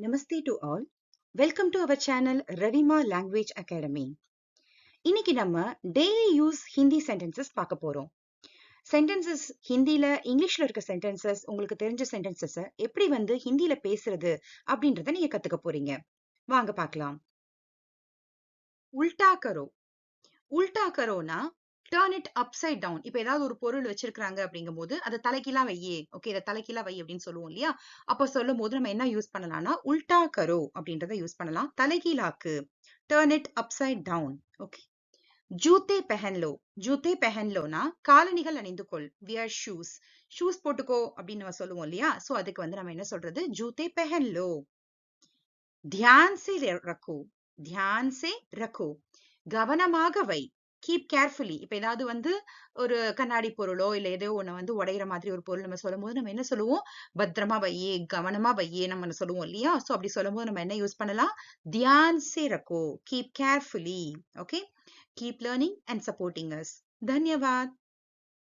Namaste to all. Welcome to our channel Ravima Language Academy. இன்னைக்கு நம்ம daily use Hindi sentences பார்க்க போறோம். Sentences ஹிந்தில இங்கிலீஷ்ல இருக்க சென்டென்சஸ் உங்களுக்கு தெரிஞ்ச சென்டென்சஸ் எப்படி ஹிந்தில பேசுறது அப்படின்றத நீங்க கத்துக்க போறீங்க. வாங்க பார்க்கலாம். உல்டா கரோ. உல்டா கரோனா டர்ன் இட் அப்சைட் டவுன். இப்ப ஏதாவது ஒரு பொருள் வச்சிருக்காங்க அப்படிங்கும்போது அதை தலைகீழா வையே. ஓகே, இதை தலைகீழா வை அப்படின்னு சொல்லுவோம் இல்லையா? அப்ப சொல்லும் போது நம்ம என்ன யூஸ் பண்ணலாம்னா உல்டா கரோ அப்படின்றத யூஸ் பண்ணலாம். தலைகீழாக்கு, turn it upside down. Okay. ஜூத்தே பெஹன்லோ. ஜூத்தே பெஹன்லோனா காலணிகள் அணிந்து கொள். Wear shoes. ஷூஸ் போட்டுக்கோ அப்படின்னு நம்ம சொல்லுவோம் இல்லையா? சோ அதுக்கு நம்ம என்ன சொல்றது? ஜூத்தே பெஹன்லோ. தியான் சே ரக்கோ. தியான் சே ரக்கோ. கவனமாக வை. Keep carefully. இப்ப ஏதாவது ஒரு கண்ணாடி பொருளோ இல்ல ஏதோ ஒண்ணு உடையிற மாதிரி ஒரு பொருள் நம்ம சொல்லும் போது நம்ம என்ன சொல்லுவோம்? பத்திரமா வையே, கவனமா வையே நம்ம சொல்லுவோம் இல்லையா? சோ அப்படி சொல்லும் போது நம்ம என்ன யூஸ் பண்ணலாம்? தியான் சே ரக்கோ. Keep carefully. Okay. Keep learning and supporting us. தன்யவாத்.